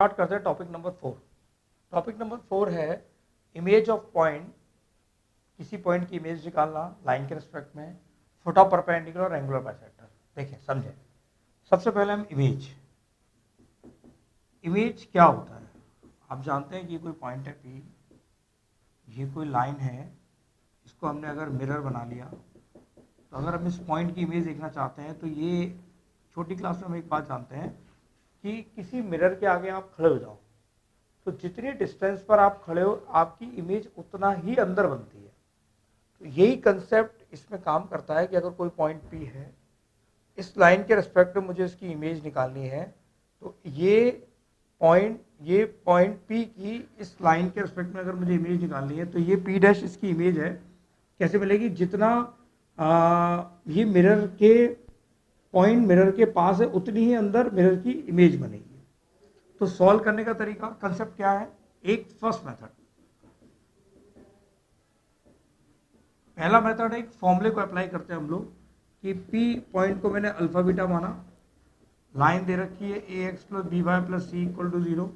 Start करते हैं topic number 4। Topic number 4 है इमेज ऑफ पॉइंट। किसी पॉइंट की इमेज निकालना लाइन के रिस्पेक्ट में, फुट ऑफ परपेंडिकुलर और एंगुलर बाइसेक्टर। देखिए समझें, सबसे पहले हम इमेज क्या होता है। आप जानते हैं कि कोई पॉइंट है P, ये कोई लाइन है, इसको हमने अगर मिरर बना लिया तो अगर हम इस पॉइंट की इमेज देखना चाहते हैं तो ये छोटी क्लास में हम एक बात जानते हैं कि किसी मिरर के आगे आप खड़े हो जाओ तो जितनी डिस्टेंस पर आप खड़े हो आपकी इमेज उतना ही अंदर बनती है। तो यही कंसेप्ट इसमें काम करता है कि अगर कोई पॉइंट P है, इस लाइन के रिस्पेक्ट में मुझे इसकी इमेज निकालनी है, तो ये पॉइंट P की इस लाइन के रिस्पेक्ट में अगर मुझे इमेज निकालनी है तो ये P डैश इसकी इमेज है। कैसे मिलेगी? जितना ये मिरर के पास है उतनी ही अंदर मिरर की इमेज बनेगी। तो सॉल्व करने का तरीका, कंसेप्ट क्या है? एक फर्स्ट मेथड, पहला मेथड है एक फॉर्मूले को अप्लाई करते हैं हम लोग कि P पॉइंट को मैंने अल्फा बीटा माना, लाइन दे रखी है ax plus b y plus c equal to 0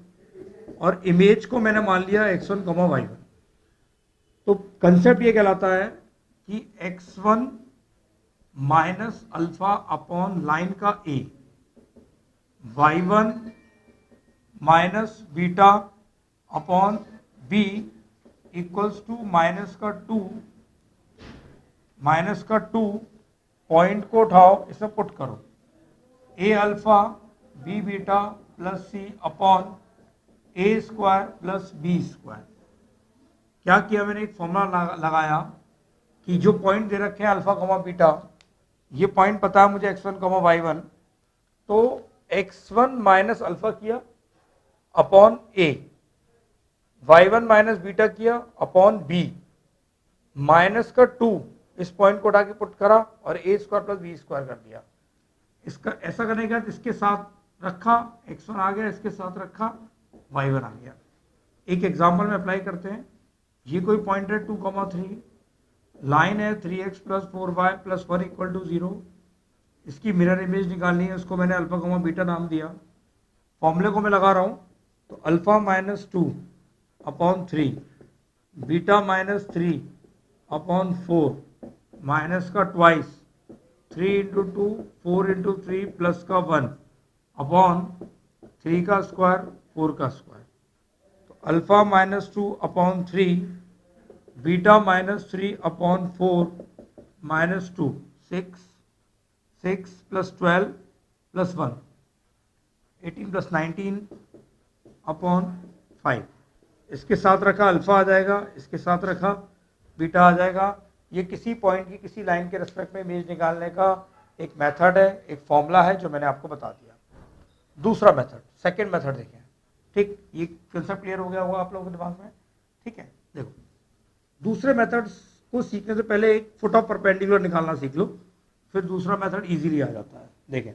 और इमेज को मैंने मान लिया x1, y1। तो कंसेप्ट ये कहलाता है कि x1 minus alpha upon line का a, y1 minus beta upon b equals to minus का 2 पॉइंट को उठाओ, इसमें पुट करो a alpha b beta plus c upon a square plus b square. क्या किया मैंने? एक फॉर्मूला लगाया कि जो पॉइंट दे रखे हैं अल्फा कॉमा बीटा, ये पॉइंट पता है मुझे x1 y1, तो x1 माइनस अल्फा किया upon a, y1 minus beta किया अपॉन b, माइनस का 2 इस पॉइंट को उठा के पुट करा और a square plus b square कर दिया। इसका ऐसा करने के बाद इसके साथ रखा x1 आ गया, इसके साथ रखा y1 आ गया। एक एग्जांपल में अप्लाई करते हैं। ये कोई पॉइंट है 2, 3, लाइन है 3x plus 4y plus 1 equal to 0। इसकी मिरर इमेज निकालनी है, उसको मैंने अल्फा कॉमा बीटा नाम दिया। फॉर्मूले को मैं लगा रहा हूँ, तो alpha minus 2 upon 3, beta minus 3 upon 4, minus का ट्वाइस 3 इंटू 2, 4 इंटू 3 प्लस का 1 अपॉन 3 का स्क्वायर 4 का स्क्वायर। तो alpha minus 2 upon 3, beta minus 3 upon 4 minus 2, 6 plus 12 plus 1, 18 plus 19 upon 5। इसके साथ रखा अल्फा आ जाएगा, इसके साथ रखा बीटा आ जाएगा। ये किसी पॉइंट की किसी लाइन के रिस्पेक्ट में इमेज निकालने का एक मेथड है, एक फॉर्मूला है जो मैंने आपको बता दिया। दूसरा मेथड, सेकंड मेथड देखें। ठीक, ये कंसेप्ट क्लियर हो गया होगा आप लोगों के दिमाग में? ठीक है, देखो दूसरे मेथड को सीखने से पहले एक फुट ऑफ परपेंडिकुलर निकालना सीख लो, फिर दूसरा मेथड इजीली आ जाता है। देखें,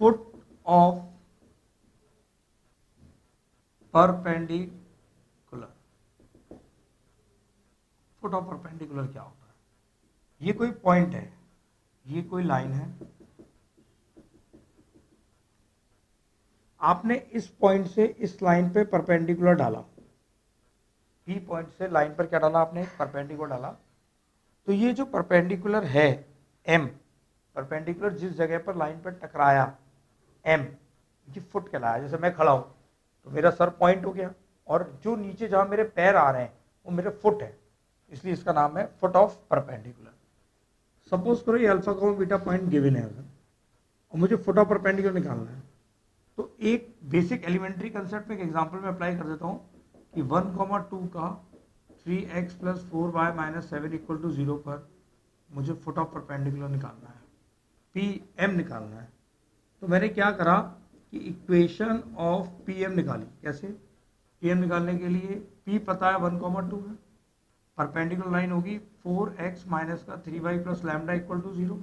foot of perpendicular. Foot of perpendicular क्या होता है? ये कोई पॉइंट है, ये कोई लाइन है, आपने इस पॉइंट से इस लाइन पे परपेंडिकुलर डाला, P पॉइंट से लाइन पर क्या डाला आपने? परपेंडिकुलर डाला। तो ये जो परपेंडिकुलर है M, परपेंडिकुलर जिस जगह पर लाइन पर टकराया M, ये फुट कहलाया। जैसे मैं खड़ा हूं तो मेरा सर पॉइंट हो गया और जो नीचे जहां मेरे पैर आ रहे हैं वो मेरे फुट है, इसलिए इसका नाम है फुट ऑफ परपेंडिकुलर। सपोज करो ये alpha comma beta point given है और मुझे फुट ऑफ परपेंडिकुलर निकालना है। तो एक बेसिक एलिमेंट्री कंसेप्ट में एक एग्जांपल में अप्लाई कर देता हूं कि 1, 2 का 3x plus 4y minus 7 equal to 0 पर मुझे फुट ऑफ परपेंडिकुलर निकालना है, PM निकालना है। तो मैंने क्या करा कि इक्वेशन ऑफ PM निकाली। कैसे? PM निकालने के लिए P पता है 1, 2 है, परपेंडिकुलर लाइन होगी 4x माइनस का 3y plus lambda equal to 0।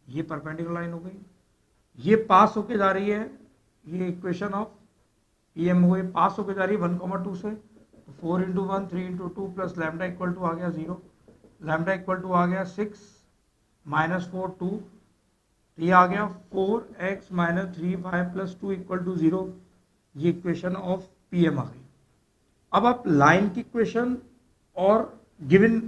ये परपेंडिकुलर लाइन हो गई, ये पास होके जा रही है, ये इक्वेशन ऑफ PM हुए पास होके जा रही है 1, 2 से, तो 4 into 1, 3 into 2 plus lambda equal to आ गया 0। लैम्डा इक्वल टू आ गया 6 माइनस 4 2, ये आ गया 4x minus 3y plus 2 equal to 0। ये इक्वेशन ऑफ पीएम आ गई। अब आप लाइन की इक्वेशन और गिवन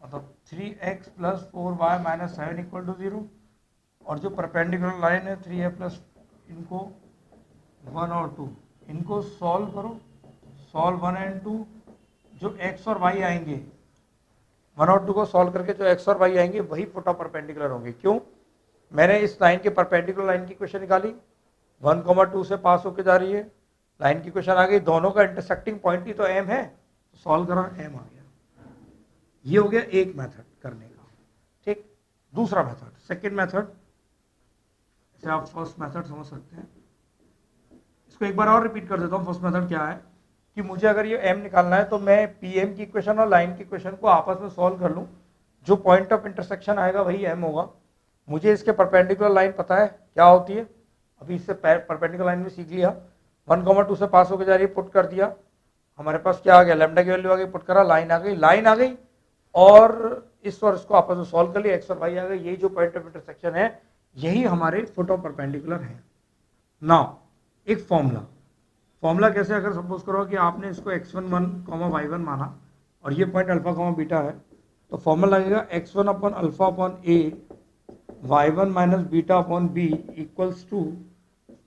मतलब 3x plus 4y minus 7 equal to 0 और जो परपेंडिकुलर लाइन है 3a प्लस इनको 1 और 2 इनको सॉल्व करो। सॉल्व 1 एंड 2, जो x और y आएंगे 1 और 2 को सॉल्व करके जो x और y आएंगे वही फोटो परपेंडिकुलर होंगे। क्यों? मैंने इस लाइन के परपेंडिकुलर लाइन की इक्वेशन निकाली, 1,2 से पास होके जा रही है, लाइन की इक्वेशन आ गई, दोनों का इंटरसेक्टिंग पॉइंट ही तो m है, सॉल्व करा m आ गया। ये हो गया एक मेथड करने का। ठीक, दूसरा मेथड, सेकेंड मेथड, इसे आप फर्स्ट मेथड समझ सकते हैं। इसको एक बार और रिपीट कर देता हूँ। फर्स्ट मेथड क्या है कि मुझे अगर ये m निकालना है तो मैं पीएम की इक्वेशन और लाइन की इक्वेशन को आपस में सॉल्व कर लूं, जो पॉइंट ऑफ इंटरसेक्शन आएगा वही m होगा। मुझे इसके परपेंडिकुलर लाइन पता है क्या होती है, अभी इससे परपेंडिकुलर लाइन में सीख लिया। 1,2 से पास होकर जा रही है, पुट कर दिया, हमारे पास क्या आ गया, लैम्डा की वैल्यू आ गई, पुट करा, लाइन आ गई और इस और इसको आपस में सॉल्व कर लिया, x और y आ गई। यही जो पॉइंट ऑफ इंटरसेक्शन है यही हमारे फोटो परपेंडिकुलर है। नाउ एक फॉर्मूला कैसे, अगर सपोज करो कि आपने इसको x1 y1 माना और ये पॉइंट अल्फा बीटा है, तो फॉर्मूला लगेगा x1 upon alpha upon a y1 minus beta upon b equals to,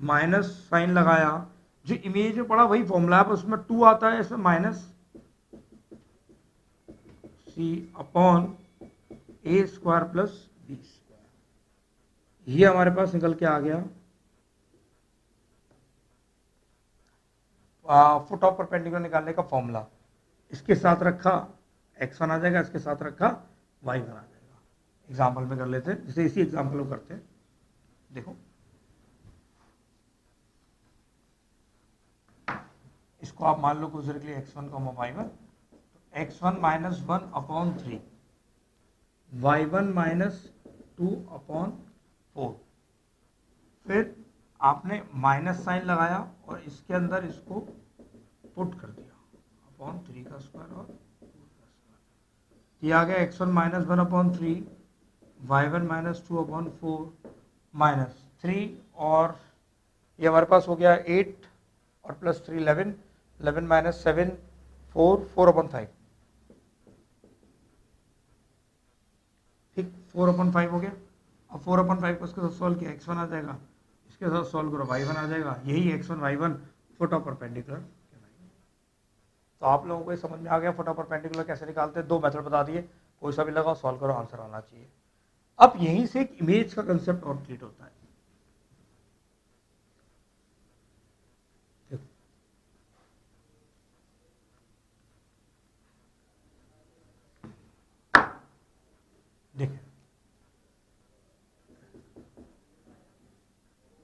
minus sign लगाया, जो इमेज में पड़ा वही फॉर्मूला है, उसमें 2 आता है, इसमें minus c upon a square plus b square. ये हमारे पास निकल के आ गया फुट ऑफ परपेंडिकुलर निकालने का फॉर्मूला। इसके साथ रखा x1 आ जाएगा, इसके साथ रखा y1 आ जाएगा। एग्जाम्पल में कर लेते हैं, जैसे इसी एग्जाम्पल में करते हैं। देखो इसको आप मान लो कुछ देर के लिए x1 y1, x1 minus 1 upon 3, y1 minus 2 upon 4, फिर आपने माइनस साइन लगाया और इसके अंदर इसको पुट कर दिया अपॉन 3 का स्क्वायर और 4 का स्क्वायर। ये आ गया x1 minus 1 upon 3, y1 minus 2 upon 4 minus 3, और ये हमारे पास हो गया 8 और प्लस 3 11, 11 माइनस 7 4, 4 अपॉन 5। ठीक, 4 अपॉन 5 हो गया। अब 4 अपॉन 5 को उसके साथ सॉल्व किया, x1 आ जाएगा, इसके साथ सॉल्व करो y1 आ जाएगा। यही x1 y1 foot of perpendicular. तो आप लोगों को ये समझ में आ गया फुट ऑफ परपेंडिकुलर कैसे निकालते हैं। 2 मेथड बता दिए, कोई सा भी लगाओ, सॉल्व करो, आंसर आना चाहिए। अब यहीं से एक इमेज का कंसेप्ट और क्रिएट होता है। देखिए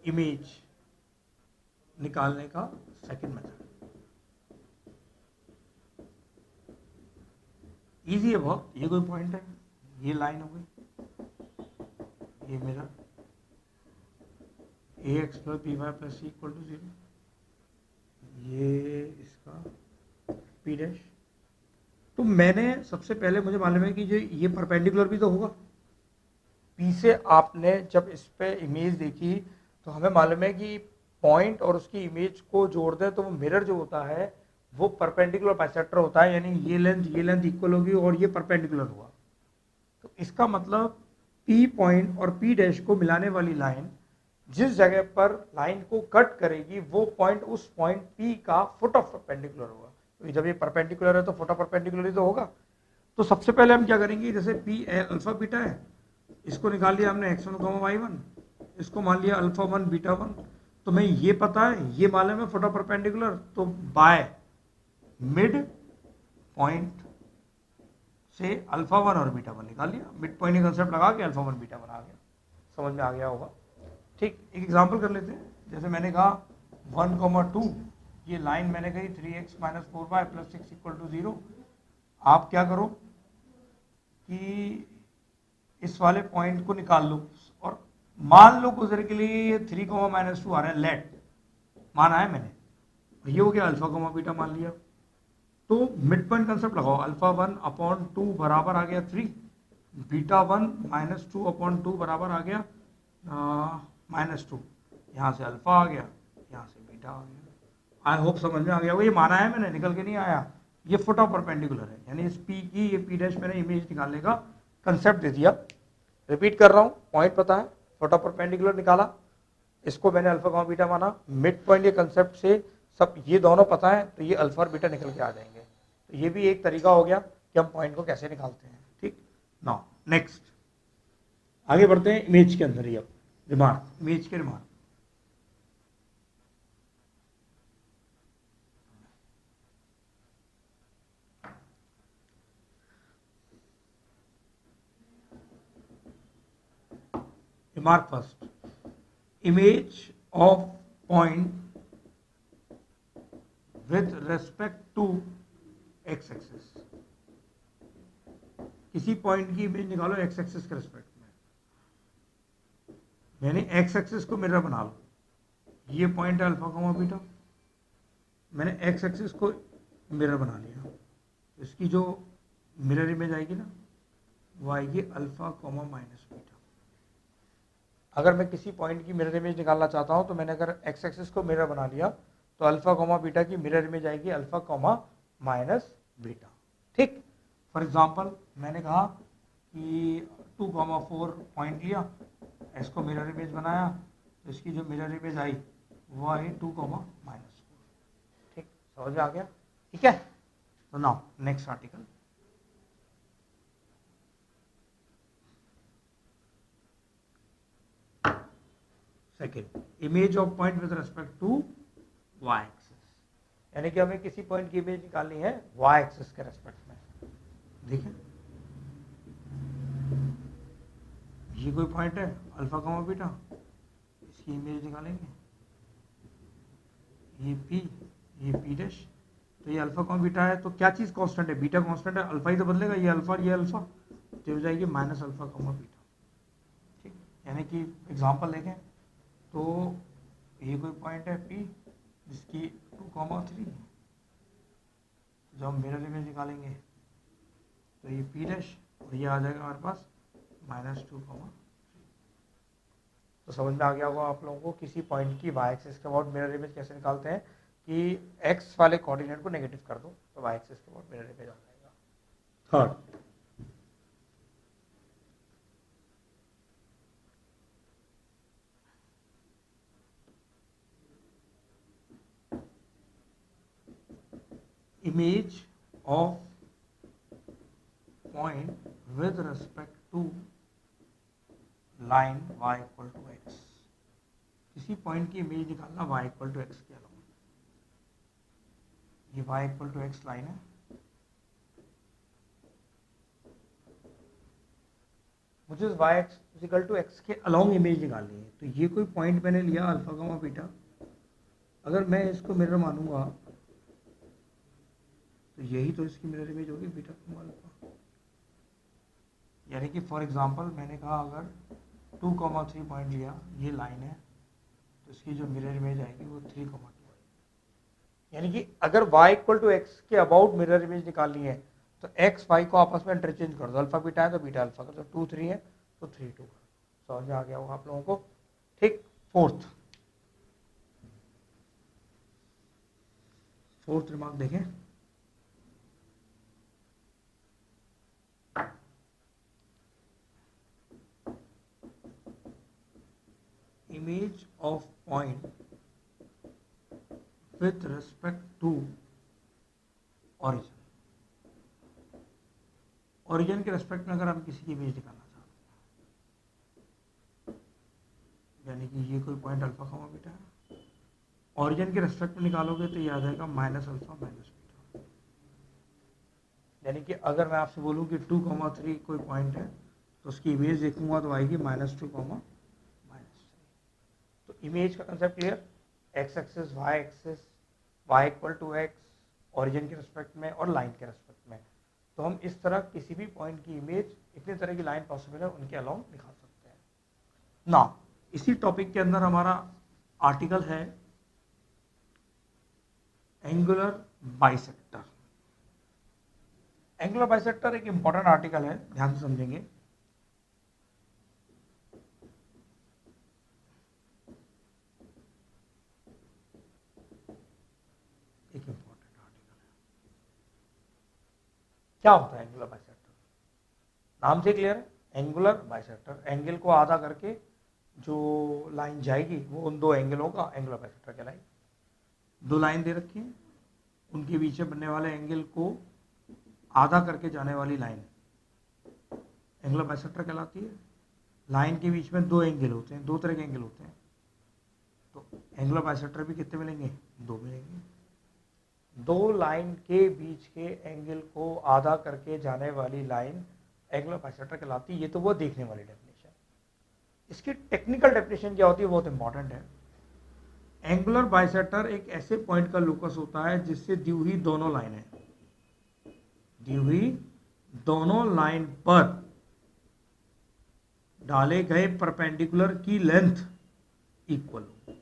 इमेज निकालने का सेकंड मेथड इजी है बहुत। ये कोई पॉइंट है, ये लाइन हो गई, ये मेरा ax plus b y plus c equal to 0, ये इसका p डैश। तो मैंने सबसे पहले मुझे मालूम है कि जो ये परपेंडिकुलर भी तो होगा, p से आपने जब इस पे इमेज देखी तो हमें मालूम है कि पॉइंट और उसकी इमेज को जोड़ दें तो वो मिरर जो होता है वो परपेंडिकुलर बाइसेक्टर होता है, यानी ये लेंथ इक्वल होगी और ये परपेंडिकुलर हुआ। तो इसका मतलब P पॉइंट और P डैश को मिलाने वाली लाइन जिस जगह पर लाइन को कट करेगी वो पॉइंट उस पॉइंट P का फुट ऑफ परपेंडिकुलर होगा। तो जब ये परपेंडिकुलर है तो फुट ऑफ परपेंडिकुलर ही तो होगा। तो सबसे पहले हम क्या करेंगे, जैसे P अल्फा बीटा है, इसको निकाल लिया हमने x1 y1, इसको मान लिया अल्फा 1 बीटा 1। तो मैं ये पता है, ये मालूम है फुट ऑफ परपेंडिकुलर, तो बाय मिड पॉइंट से अल्फा 1 और बीटा 1 निकाल लिया। मिड पॉइंट का कंसेप्ट लगा के अल्फा 1 बीटा 1 आ गया। समझ में आ गया होगा। ठीक, एक एग्जांपल कर लेते हैं। जैसे मैंने कहा 1,2, ये लाइन मैंने कही 3x minus 4y plus 6 equal to 0। आप क्या करो कि इस वाले पॉइंट को निकाल लो और मान लो कुछ देर के लिए 3 माइनस 2 आ रहा है, लेट माना है मैंने, ये हो गया अल्फा बीटा मान लिया। तो मिड पॉइंट कंसेप्ट लगाओ, अल्फा 1 अपॉन 2 बराबर आ गया 3, बीटा 1 माइनस 2 अपॉन 2 बराबर आ गया -2, यहाँ से अल्फा आ गया, यहाँ से बीटा आ गया। आई होप समझ में आ गया वो, ये माना है मैंने, निकल के नहीं आया। ये फुट ऑफ परपेंडिकुलर है, यानी इस पी की ये पी डैश मैंने इमेज निकालने का कंसेप्ट दे दिया। रिपीट कर रहा हूँ, पॉइंट पता है, फुट ऑफ परपेंडिकुलर निकाला, इसको मैंने अल्फा कॉमा बीटा माना, मिड पॉइंट ये कंसेप्ट से सब ये दोनों पता है, तो ये अल्फा और बीटा निकल के आ जाएंगे। तो ये भी एक तरीका हो गया कि हम पॉइंट को कैसे निकालते हैं। ठीक, नाउ नेक्स्ट आगे बढ़ते हैं इमेज के अंदर ही। अब रिमार्क, इमेज के remark, remark first, image of point with respect to x axis. किसी पॉइंट की इमेज निकालो x एक्सिस के रिस्पेक्ट में, मैंने x एक्सिस को मिरर बना लो, ये पॉइंट है अल्फा कॉमा बीटा, मैंने x एक्सिस को मिरर बना लिया, इसकी जो मिरर इमेज आएगी ना वो आएगी अल्फा कॉमा माइनस बीटा। अगर मैं किसी पॉइंट की मिरर इमेज निकालना चाहता हूं तो मैंने अगर x एक्सिस को मिरर बना लिया तो अल्फा कॉमा बीटा की मिरर इमेज आएगी अल्फा कॉमा माइनस बीटा। ठीक, फॉर एग्जांपल मैंने कहा कि 2,4 पॉइंट लिया, इसको मिरर इमेज बनाया, तो इसकी जो मिरर इमेज आई वो आई 2,-4। ठीक, समझ में आ गया? ठीक है, तो now next article, second, image of point with respect to y axis, यानी कि हमें किसी पॉइंट की इमेज निकालनी है y एक्सिस के रेस्पेक्ट में। देखिए ये कोई पॉइंट है अल्फा कॉमा बीटा, इसकी इमेज निकालेंगे, ये p डैश, तो ये अल्फा कॉमा बीटा है, तो क्या चीज कांस्टेंट है? बीटा कांस्टेंट है, अल्फा ही तो बदलेगा, ये अल्फा ये अल्फा, तो हो जाएगी माइनस अल्फा कॉमा बीटा। ठीक, यानी कि एग्जांपल देखें तो ये कोई पॉइंट है P जिसकी 2,3, जब हम मिरर इमेज निकालेंगे तो ये P डैश और ये आ जाएगा हमारे पास -2,3। तो समझ में आ गया होगा आप लोगों को किसी पॉइंट की y एक्सिस के अबाउट मिरर इमेज कैसे निकालते हैं कि x वाले कोऑर्डिनेट को नेगेटिव कर दो तो y एक्सिस के अबाउट मिरर इमेज आ जाएगा। Third, image of point with respect to line y equal to x। किसी पॉइंट की इमेज निकालना y equal to x के अलावा, ये y equal to x line है, मुझे y equal to x के अलोंग इमेज निकालनी है। तो ये कोई पॉइंट मैंने लिया अल्फा कॉमा बीटा, अगर मैं इसको मिरर मानूंगा तो यही तो इसकी मिरर इमेज होगी बीटा कॉमा अल्फा। यानी कि फॉर एग्जांपल मैंने कहा अगर 2,3 पॉइंट लिया, ये लाइन है, तो इसकी जो मिरर इमेज आएगी वो 3,2 आएगी। यानी कि अगर y इक्वल टू एक्स के अबाउट मिरर इमेज निकालनी है तो x y को आपस में इंटरचेंज कर दो, अल्फा बीटा है तो बीटा अल्फा कर दो, 2 3 है तो 3 2 कर दो। समझ में आ गया होगा आप लोगों को? ठीक, फोर्थ रिमार्क देखें, image of point with respect to origin। origin के रेस्पेक्ट में अगर हम किसी की इमेज निकालना चाहते हैं, यानी कि ये कोई पॉइंट अल्फा कॉमा बीटा है, origin के रेस्पेक्ट में निकालोगे तो ये आ जाएगा माइनस अल्फा माइनस बीटा। यानी कि अगर मैं आपसे बोलूं कि 2,3 कोई पॉइंट है तो उसकी इमेज देखूंगा तो आएगी -2, तो इमेज का concept clear, x axis y axis, y equal to x, origin के रिस्पेक्ट में और लाइन के रिस्पेक्ट में। तो हम इस तरह किसी भी पॉइंट की इमेज, इतने तरह की लाइन पॉसिबल है उनके अलाउंग निकाल सकते हैं ना। इसी टॉपिक के अंदर हमारा आर्टिकल है एंगुलर बाइसेक्टर। एंगुलर बाइसेक्टर एक इंपॉर्टेंट आर्टिकल है, ध्यान से समझेंगे। एक इंपॉर्टेंट आर्टिकल है। क्या होता है एंगुलर बाइसेक्टर? नाम से क्लियर है, एंगुलर बाइसेक्टर, एंगल को आधा करके जो लाइन जाएगी वो उन दो एंगलों का एंगुलर बाइसेक्टर कहलाएगी। दो लाइन दे रखी है, उनके बीच में बनने वाले एंगल को आधा करके जाने वाली लाइन एंगुलर बाइसेक्टर कहलाती है। लाइन के बीच में दो एंगल होते हैं, दो तरह के एंगल होते हैं, तो एंगुलर बाइसेक्टर भी कितने मिलेंगे? दो मिलेंगे। दो लाइन के बीच के एंगल को आधा करके जाने वाली लाइन एंगुलर बाइसेक्टर कहलाती है। ये तो वो देखने वाली डेफिनेशन। इसकी टेक्निकल डेफिनेशन क्या होती है, बहुत इंपॉर्टेंट है। एंगुलर बाइसेक्टर एक ऐसे पॉइंट का लोकस होता है जिससे दी हुई दोनों लाइनें, दी हुई दोनों लाइन पर डाले गए परपेंडिकुलर की लेंथ इक्वल हो।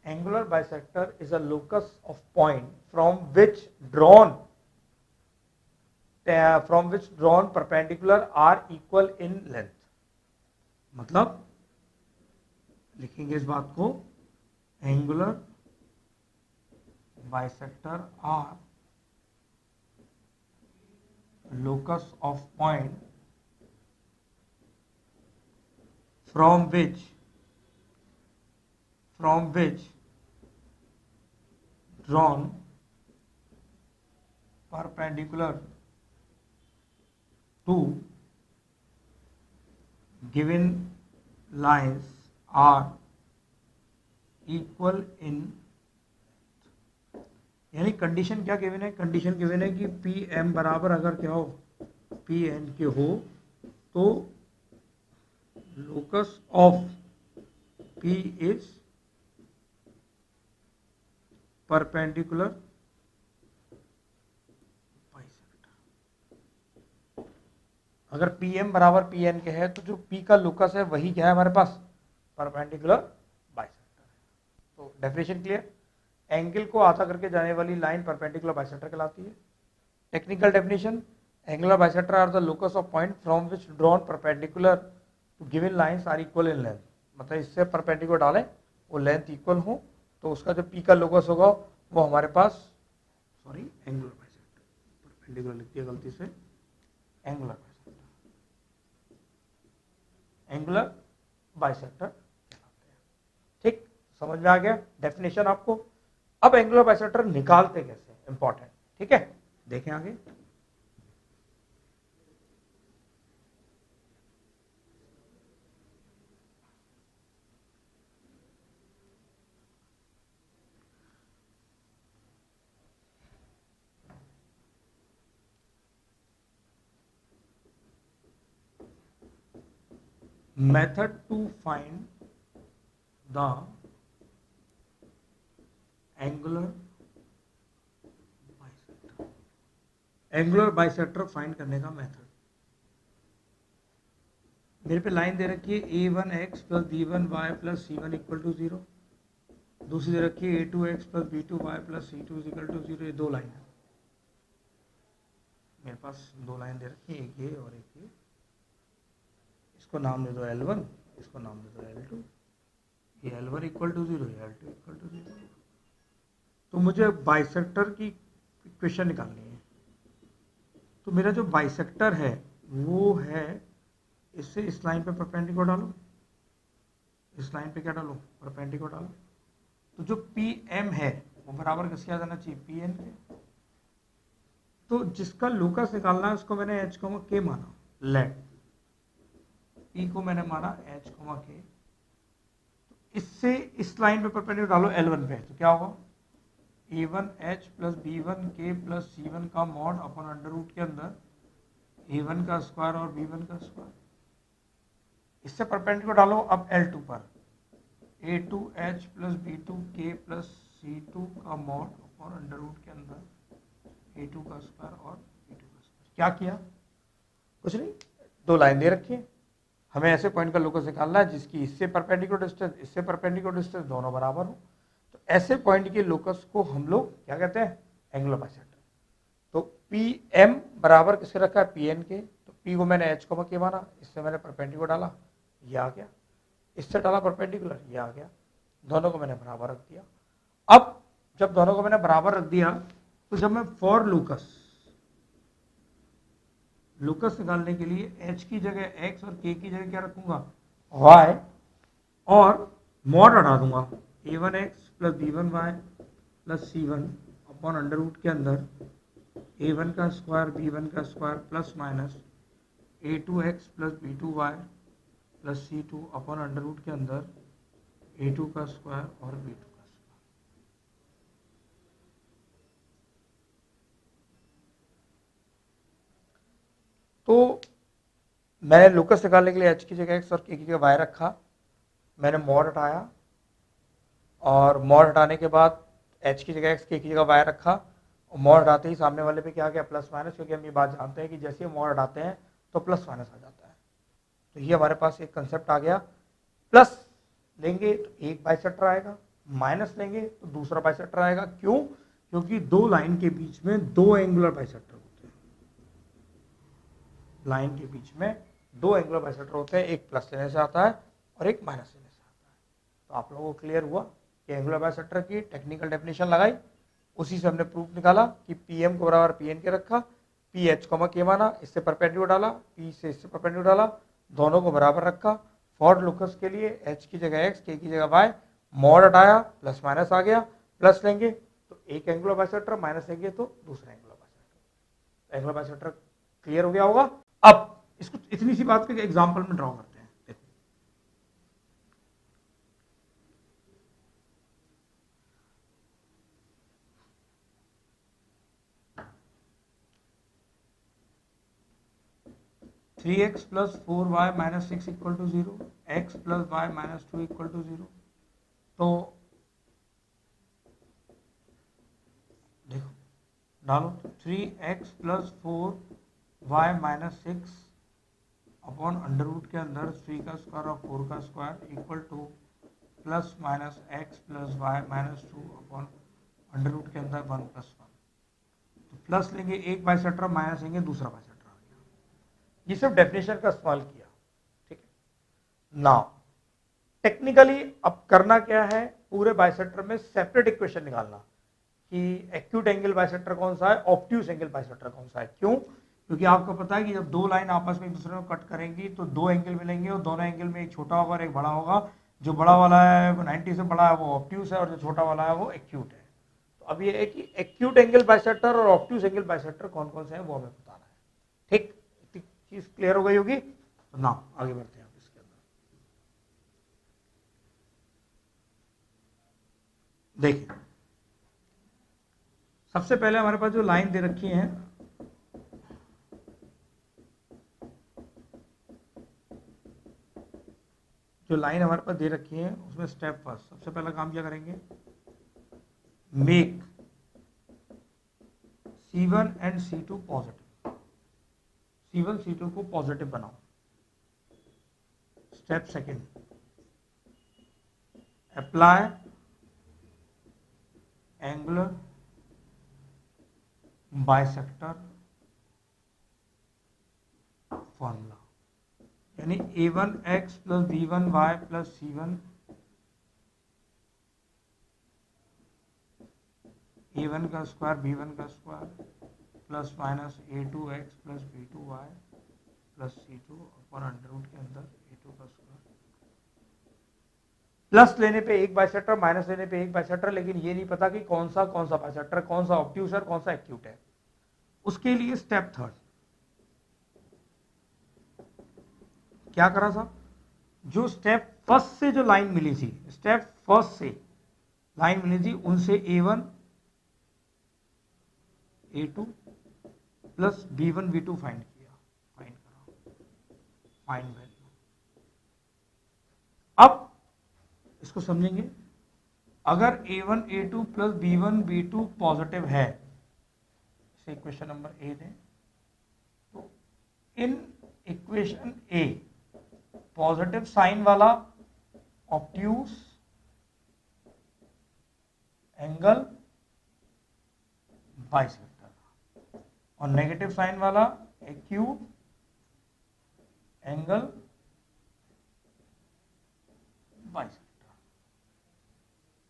Angular bisector is a locus of point from which drawn perpendicular are equal in length. मतलब लिखेंगे इस बात को, angular bisector are locus of point from which drawn perpendicular to given lines are equal in, यानी condition क्या given है? Condition given है कि पी एम बराबर अगर क्या हो, पी एन के हो, तो locus of P is perpendicular bisector. अगर पी एम बराबर पी एन के है तो जो पी का लोकस है वही क्या है हमारे पास? परपेंडिकुलर बाइसेक्टर है। तो डेफिनेशन क्लियर? एंगल को आधा करके जाने वाली लाइन परपेंडिकुलर बाइसेक्टर कहलाती है। Technical definition, angular bisector are the locus of point from which drawn perpendicular to given lines are equal in length. मतलब इससे परपेंडिकुलर डालें वो लेंथ इक्वल हो तो उसका जो पी का लोकस होगा वो हमारे पास, सॉरी एंगुलर बाइसेक्टर, परपेंडिकुलर लिख दिया गलती से, एंगुलर बाइसेक्टर, एंगुलर बाइसेक्टर कहलाते हैं। ठीक, समझ में आ गया डेफिनेशन आपको? अब एंगुलर बाइसेक्टर निकालते कैसे, इंपॉर्टेंट। ठीक है, देखें आगे। Method to find the angular bisector, angular bisector find करने का मेथड। मेरे पे लाइन दे रखी है a1x plus b1y plus c1 equal to 0, दूसरी दे रखी है a2x plus b2y plus c2 equal to 0। ये दो लाइन है मेरे पास, दो लाइन दे रखी है, एक ये और एक ये। इसको नाम दे दो L1, इसको नाम दे दो L2। ये L1 इक्वल टू 0, ये L2 इक्वल टू 0। तो मुझे बाइसेक्टर की इक्वेशन निकालनी है। तो मेरा जो बाइसेक्टर है वो है, इससे इस लाइन पे परपेंडिकुलर डालो, इस लाइन पे क्या डालो? परपेंडिकुलर डालो। तो जो पी एम है वो बराबर किसके आ जाना चाहिए? पी एन के। तो जिसका लोकस निकालना है उसको मैंने एच कोमा के माना, लेट पी को मैंने माना एच कोमा के। तो इससे इस लाइन पे परपेंडिकुलर डालो L1 पे, तो क्या होगा? a1h plus b1k plus c1 का मॉड अपन अंडर रूट के अंदर a1 का स्क्वायर और b1 का स्क्वायर। इससे परपेंडिकुलर डालो अब L2 पर, a2h plus b2k plus c2 का मॉड अपन अंडर रूट के अंदर a2 का स्क्वायर और b2 का स्क्वायर। क्या किया? कुछ नहीं, दो लाइन दे रखी है, हमें ऐसे पॉइंट का लोकस निकालना है जिसकी इससे परपेंडिकुलर डिस्टेंस, इससे परपेंडिकुलर डिस्टेंस दोनों बराबर हो। तो ऐसे पॉइंट के लोकस को हम लोग क्या कहते हैं? Angular bisector. तो पी एम बराबर किसके रखा है, पी एन के, तो पी को मैंने एच को के माना, इससे मैंने परपेंडिकुलर डाला, ये आ गया, इससे डाला परपेंडिकुलर, ये आ गया, दोनों को मैंने बराबर रख दिया। अब जब दोनों को मैंने बराबर रख दिया तो जब मैं फॉर लूकस निकालने के लिए h की जगह x और k की जगह क्या रखूंगा, y, और मॉड हटा दूंगा, a1x plus b1y plus c1 upon under root के अंदर a1 का स्क्वायर b1 का square plus minus a2x plus b2y plus c2 upon under root के अंदर a2 का स्क्वायर और b2 का स्क्वायर। तो मैंने लूकस निकालने के लिए h की जगह x और k की जगह y रखा, मैंने मॉड हटाया, और मॉड हटाने के बाद h की जगह x, k की जगह y रखा, और मॉड हटाते ही सामने वाले पे क्या आ गया, प्लस माइनस, क्योंकि हम ये बात जानते हैं कि जैसे ही मॉड हटाते हैं तो प्लस माइनस आ जाता है। तो ये हमारे पास एक कंसेप्ट आ गया, प्लस लेंगे तो एक बाइसेक्टर आएगा, माइनस लेंगे तो दूसरा बाइसेक्टर आएगा। क्यों? क्योंकि दो लाइन के बीच में दो एंगुलर बाइसेक्टर होते हैं, लाइन के बीच में दो एंगुलर बाइसेक्टर होते हैं, एक प्लस लेने से आता है और एक माइनस लेने से आता है। तो आप लोगों को क्लियर हुआ कि एंगुलर बाइसेक्टर की टेक्निकल डेफिनेशन लगाई, उसी से हमने प्रूफ निकाला कि पी एम को बराबर पी एन के रखा, पी एच के माना, इससे परपेंडिकुलर डाला, पी से इससे परपेंडिकुलर डाला, दोनों को बराबर रखा। फॉर लूकस के लिए h की जगह x, k की जगह y, मॉड हटाया, प्लस माइनस आ गया, प्लस लेंगे तो एक एंगुलर बाइसेक्टर, माइनस लेंगे तो दूसरा angular bisector. Angular bisector clear हो गया होगा। अब इसको इतनी सी बात के एग्जांपल में ड्रॉ करते हैं। देखो 3x plus 4y minus 6 equal to 0, x plus y minus 2 equal to 0। तो देखो डालो, 3x plus 4y minus 6 upon under root के अंदर 3 का स्क्वायर और 4 का square equal to plus minus x plus y minus 2 upon under root के अंदर 1 प्लस 1। तो प्लस लेंगे एक बाइसेक्टर, माइनस लेंगे दूसरा बाइसेक्टर। ये सब डेफिनेशन का इस्तेमाल किया, ठीक है। नाउ टेक्निकली अब करना क्या है, पूरे बाइसेक्टर में सेपरेट इक्वेशन निकालना कि एक्यूट एंगल बाइसेक्टर कौन सा है, ऑब्ट्यूज एंगल बाइसेक्टर कौन सा है। क्यों? क्योंकि आपको पता है कि जब दो लाइन आपस में एक दूसरे को कट करेंगी तो दो एंगल मिलेंगे, और दोनों एंगल में एक छोटा होगा और एक बड़ा होगा। जो बड़ा वाला है वो 90 से बड़ा है, वो ऑब्ट्यूज है, और जो छोटा वाला है वो एक्यूट है। तो अब ये है कि एक्यूट एंगल बाइसेक्टर और ऑब्ट्यूज एंगल बाइसेक्टर कौन कौन से हैं वो हमें बताना है। ठीक, चीज क्लियर हो गई होगी। तो ना आगे बढ़ते हैं इसके अंदर। देखिए सबसे पहले हमारे पास जो लाइन दे रखी है, जो लाइन हमारे पास दे रखी है उसमें स्टेप फर्स्ट सबसे पहला काम क्या करेंगे, make C1 and C2 positive, C1 C2 को पॉजिटिव बनाओ। Step second, apply angular bisector formula, यानी a1x plus b1y plus c1 a1 का स्क्वायर b1 का square plus minus a2x plus b2y plus c2 upon under root के अंदर a2 का square. Plus लेने पे एक बाइसेक्टर, माइनस लेने पे एक बाइसेक्टर, लेकिन ये नहीं पता कि कौन सा बाइसेक्टर, कौन सा ऑब्ट्यूज है, कौन सा एक्यूट है। उसके लिए स्टेप थर्ड क्या करा था, जो स्टेप फर्स्ट से जो लाइन मिली थी, स्टेप फर्स्ट से लाइन मिली थी, उनसे a1 a2 plus b1 b2 find किया, फाइंड करा, फाइंड वैल्यू। अब इसको समझेंगे, अगर a1 a2 plus b1 b2 positive है, इसे इक्वेशन नंबर ए दें, तो इन इक्वेशन ए पॉजिटिव साइन वाला ऑब्ट्यूज एंगल बाइसेक्टर, और नेगेटिव साइन वाला एक्यूट एंगल बाइसेक्टर।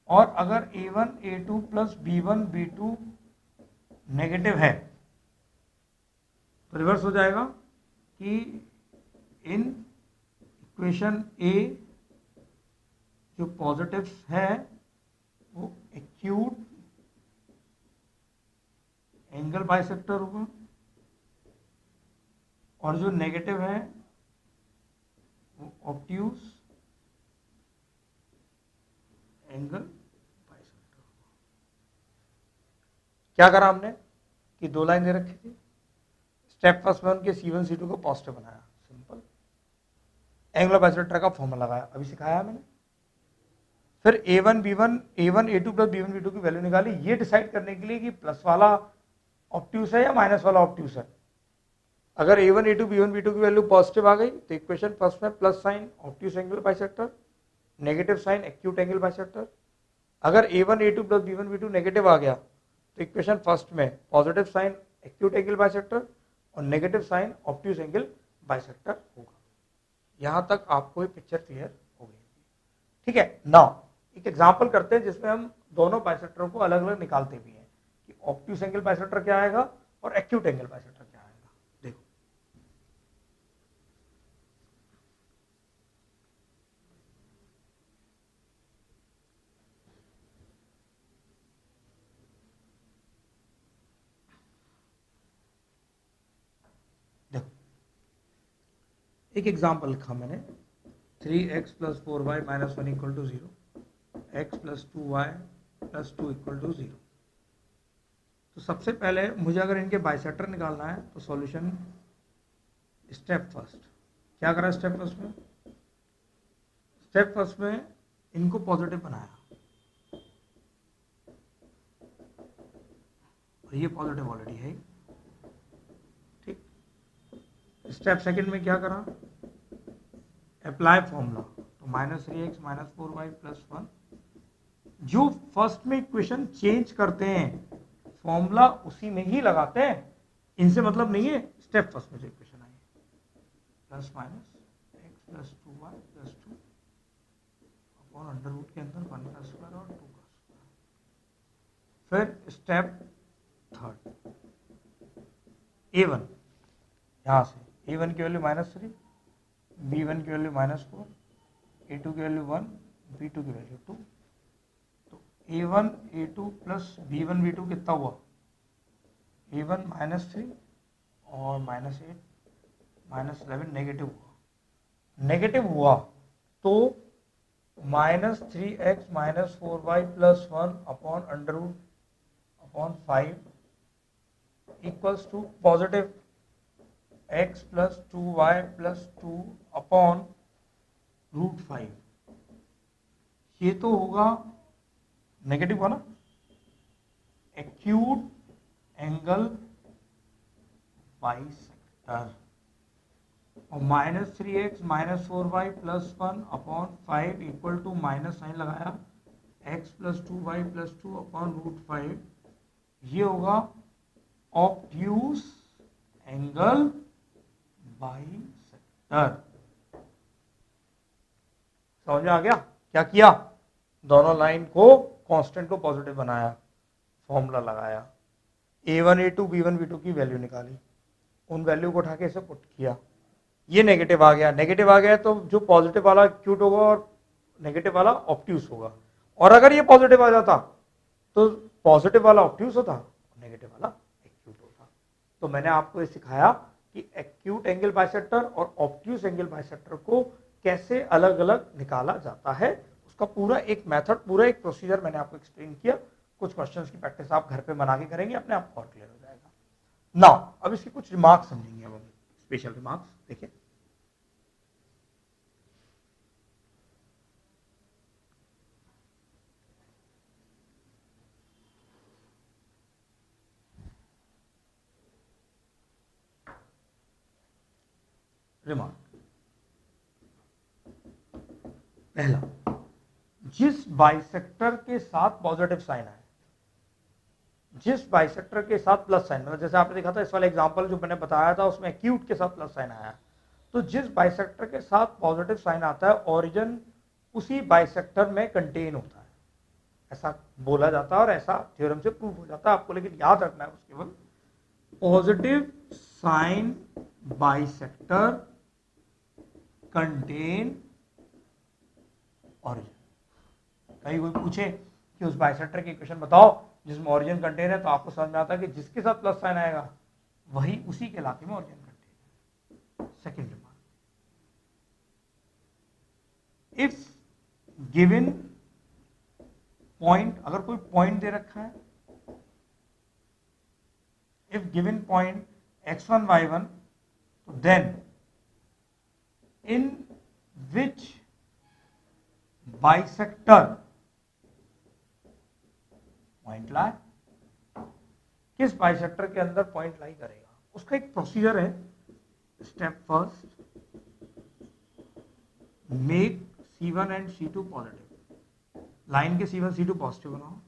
और अगर A1 A2 plus B1 B2 negative है तो रिवर्स हो जाएगा कि इन इक्वेशन ए जो पॉजिटिव्स है वो एक्यूट एंगल बाइसेक्टर होगा और जो नेगेटिव है वो ऑब्ट्यूज एंगल बाइसेक्टर होगा। क्या करा हमने कि दो लाइन दे रखी थी, स्टेप फर्स्ट में उनके C1 C2 को पॉजिटिव बनाया, सिंपल एंगल बाइसेक्टर का फॉर्मूला लगाया, अभी सिखाया मैंने। फिर A1 A2 plus B1 B2 की वैल्यू निकाली, ये डिसाइड करने के लिए कि प्लस वाला ऑब्ट्यूज है या माइनस वाला ऑब्ट्यूज है। अगर A1 A2 B1 B2 की वैल्यू पॉजिटिव आ गई तो इक्वेशन फर्स्ट में plus sign obtuse angle bisector, negative sign acute angle bisector. अगर A1 A2 plus B1 B2 negative आ गया तो इक्वेशन फर्स्ट में positive sign acute angle bisector और negative sign obtuse angle bisector होगा। यहां तक आपको ये पिक्चर क्लियर हो गई, ठीक है। नाउ एक एग्जांपल करते हैं जिसमें हम दोनों बाइसेक्टरों को अलग अलग निकालते भी हैं कि ऑब्ट्यूज एंगल बाइसेक्टर क्या आएगा और एक्यूट एंगल बाइसेक्टर क्या आएगा। देखो एक एग्जांपल लिखा मैंने, 3x plus 4y minus 1 equal to 0, x plus 2y plus 2 equal to 0। तो सबसे पहले मुझे अगर इनके बाइसेक्टर निकालना है तो सॉल्यूशन स्टेप फर्स्ट क्या करा, स्टेप फर्स्ट में इनको पॉजिटिव बनाया और ये पॉजिटिव ऑलरेडी है, ठीक। स्टेप सेकंड में क्या करा, अप्लाई फॉर्मूला, तो -3x माइनस 4y प्लस 1। जो फर्स्ट में इक्वेशन चेंज करते हैं फॉर्मूला उसी में ही लगाते हैं, इनसे मतलब नहीं है। स्टेप फर्स्ट में जो इक्वेशन आई plus minus x plus 2y plus 2 upon under root के अंदर 1 का स्क्वायर और 2 का स्क्वायर। फिर स्टेप थर्ड, A1 यहां से A1 की वैल्यू -3, B1 की वैल्यू -4, A2 की वैल्यू 1, B2 की वैल्यू 2। तो A1 A2 plus B1 B2 कितना हुआ, A1 -3 और -8 -11 नेगेटिव हुआ तो -3x minus 4y plus 1 upon under root upon 5 equals to positive x plus 2y plus 2 upon root 5। ये तो होगा नेगेटिव हुआ ना, एक्यूट एंगल बाइसेक्टर। और -3x minus 4y plus 1 upon 5 equal to minus sign लगाया x plus 2y plus 2 upon root 5। ये होगा obtuse angle bisector. समझ में आ गया क्या किया, दोनों लाइन को कांस्टेंट को पॉजिटिव बनाया, फॉर्मूला लगाया, A1 A2 B1 B2 की वैल्यू निकाली, उन वैल्यू को उठा के इसे पुट किया। ये नेगेटिव आ गया तो जो पॉजिटिव वाला एक्यूट होगा और नेगेटिव वाला ऑब्ट्यूज होगा। और अगर ये पॉजिटिव आ जाता तो पॉजिटिव वाला ऑब्ट्यूज होता, नेगेटिव वाला एक्यूट होता। तो मैंने आपको ये सिखाया कि एक्यूट एंगल बाइसेक्टर और ऑब्ट्यूज एंगल बाइसेक्टर को कैसे अलग अलग निकाला जाता है, उसका पूरा एक मेथड, पूरा एक प्रोसीजर मैंने आपको एक्सप्लेन किया। कुछ क्वेश्चंस की प्रैक्टिस आप घर पे बना के करेंगे, अपने आप और क्लियर हो जाएगा। नाउ अब इसके कुछ रिमार्क्स समझेंगे, अब स्पेशल रिमार्क्स देखिए। रिमार्क पहला, जिस बाइसेक्टर के साथ पॉजिटिव साइन आए, जिस बाइसेक्टर के साथ प्लस साइन, मतलब जैसे आपने देखा था इस वाले एग्जांपल जो मैंने बताया था उसमें एक्यूट के साथ प्लस साइन आया, तो जिस बाइसेक्टर के साथ पॉजिटिव साइन आता है ओरिजिन उसी बाइसेक्टर में कंटेन होता है, ऐसा बोला जाता है और ऐसा थ्योरम से प्रूव हो जाता है। आपको लेकिन याद रखना है बस केवल positive sign bisector contain origin. कहीं कोई पूछे कि उस बाइसेक्टर की इक्वेशन बताओ जिसमें ओरिजिन कंटेन है, तो आपको समझ में आता है कि जिसके साथ प्लस साइन आएगा वही उसी के इलाके में ओरिजिन कंटेन है। Second remark, if given point, अगर कोई पॉइंट दे रखा है, if given point x1 y1, then in which bisector point lie, किस बाइसेक्टर के अंदर पॉइंट लाई करेगा, उसका एक प्रोसीजर है। Step first, make C1 and C2 positive, line के C1 C2 पॉजिटिव बनाओ।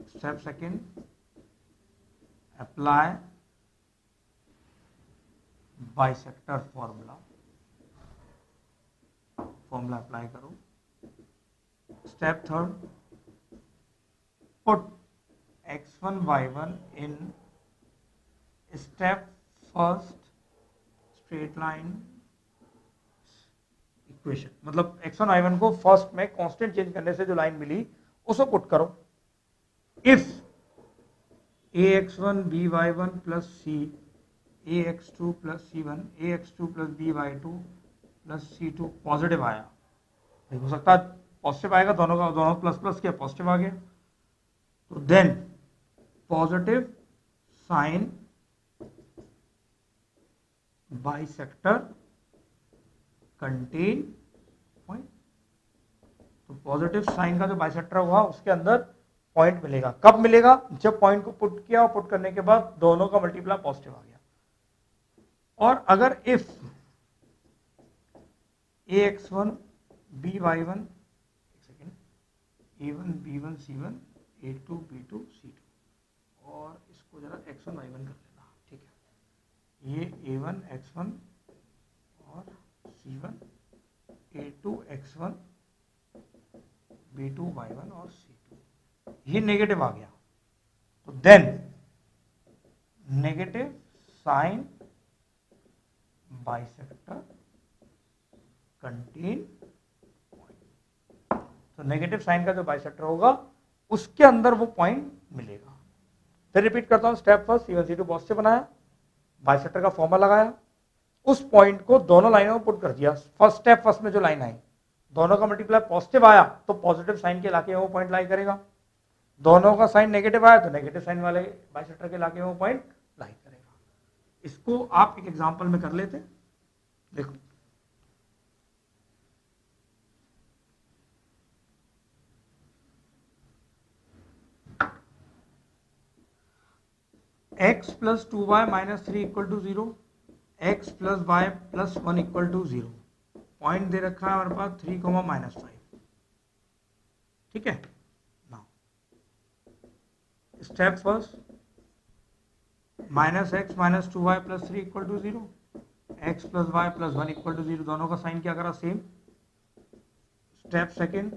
Step second, apply bisector formula, formula apply करो। Step third, put x1 y1 in step first straight line equation, मतलब x1 y1 को first में constant change करने से जो line मिली उसको पुट करो। If ax1 by1 plus c ax2 plus c1 ax2 plus by2 plus c2 positive आया, हो सकता है पॉजिटिव आएगा, दोनों का दोनों प्लस प्लस किया पॉजिटिव आ गया, तो then positive sign bisector contain point. तो पॉजिटिव साइन का जो बाइसेक्टर हुआ उसके अंदर पॉइंट मिलेगा। कब मिलेगा? जब पॉइंट को पुट किया और पुट करने के बाद दोनों का मल्टीप्लाई पॉजिटिव आ गया। और अगर if ax1 by1 a1 b1 c1 a2 b2 c2, और इसको जरा x1 y1 कर लेना, ठीक है। ये a1 x1 और c1 a2 x1 b2 y1 और c2, ये नेगेटिव आ गया, तो then negative sign bisector contain point. तो नेगेटिव साइन का जो बाइसेक्टर होगा उसके अंदर वो पॉइंट मिलेगा। फिर रिपीट करता हूं, step first C1 C2 positive बनाया, बाइसेक्टर का फॉर्मूला लगाया, उस पॉइंट को दोनों लाइनों में पुट कर दिया। फर्स्ट स्टेप फर्स्ट में जो लाइन आई दोनों का मल्टीप्लाई पॉजिटिव आया तो पॉजिटिव साइन के इलाके में वो पॉइंट लाई करेगा, दोनों का साइन नेगेटिव आया तो नेगेटिव साइन वाले बाइसेक्टर के इलाके में वो पॉइंट लाई करेगा। इसको आप एक एग्जांपल में कर लेते, देखो x plus 2y minus 3 equal to 0, x plus y plus 1 equal to 0, point दे रखा है हमारे पास 3, -5, ठीक है। Now step first, -x minus 2y plus 3 equal to 0, x plus y plus 1 equal to 0, दोनों का साइन क्या करा same. Step second,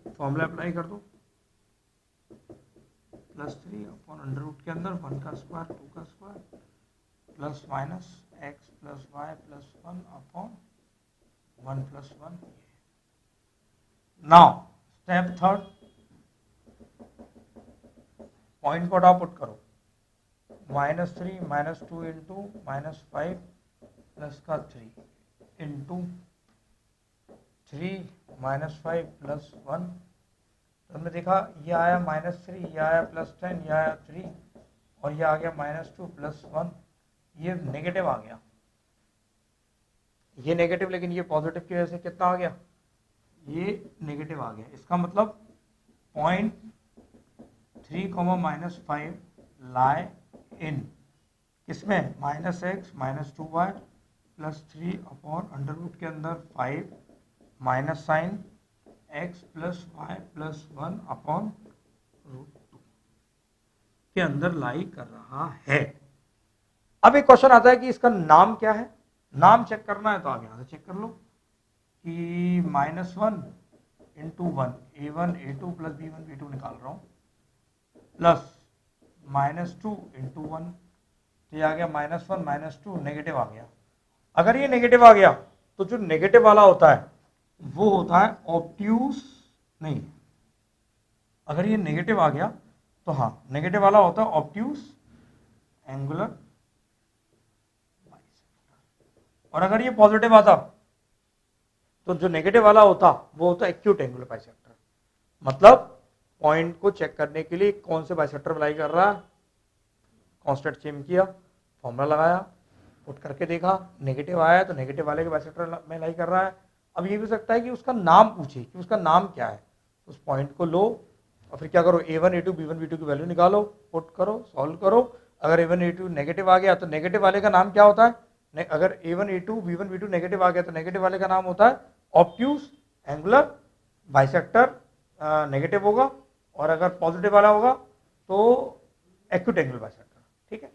formula apply कर दो, +3 अपॉन अंडर रूट के अंदर 1 का स्क्वायर 2 का square plus minus x plus y plus 1 upon 1 plus 1। Now step third, point को हटाओ पुट करो, -3 -2 इंटू -5 प्लस का 3 इंटू 3 -5 प्लस 1, तो हमने देखा ये आया -3, ये आया +10, ये आया 3 और ये आ गया -2 प्लस 1, ये नेगेटिव आ गया, ये नेगेटिव, लेकिन ये पॉजिटिव की वजह से कितना आ गया, ये नेगेटिव आ गया। इसका मतलब पॉइंट 3, -5 लाई इन किसमें, -x minus 2y plus 3 upon under root के अंदर 5 minus sign x plus y plus 1 upon √2। के अंदर लाई कर रहा है। अब एक क्वेश्चन आता है कि इसका नाम क्या है। नाम चेक करना है तो आप यहां से चेक कर लो कि -1 into 1 A1 A2 plus B1 B2 निकाल रहा हूं, प्लस -2 इंटू 1, तो ये आ गया -1 -2, नेगेटिव आ गया। अगर ये नेगेटिव आ गया तो जो नेगेटिव वाला होता है वो होता है ऑब्ट्यूस, नहीं, अगर ये नेगेटिव आ गया तो हाँ, नेगेटिव वाला होता है ऑब्ट्यूस एंगुलर बाइसेक्टर, और अगर ये पॉजिटिव आता तो जो नेगेटिव वाला होता वो होता एक्यूट एंगुलर बाइसेक्टर। मतलब पॉइंट को चेक करने के लिए कौन से बाइसेक्टर में लाई कर रहा है, कांस्टेंट चेंज किया, फॉर्मूला लगाया, पुट करके देखा, नेगेटिव आया तो नेगेटिव वाले के बाइसेक्टर में लाई कर रहा है। अब ये भी सकता है कि उसका नाम पूछे कि उसका नाम क्या है, तो उस पॉइंट को लो और फिर क्या करो, A1 A2 B1 B2 की वैल्यू निकालो, पुट करो, सॉल्व करो। अगर A1 A2 नेगेटिव आ गया तो नेगेटिव वाले का नाम क्या होता है, अगर A1 A2 B1 B2 negative आ गया तो नेगेटिव वाले का नाम होता है ऑब्ट्यूस एंगुलर बाइसेक्टर, नेगेटिव होगा, और अगर पॉजिटिव वाला होगा तो एक्यूट एंगुलर बाइसेक्टर। ठीक है।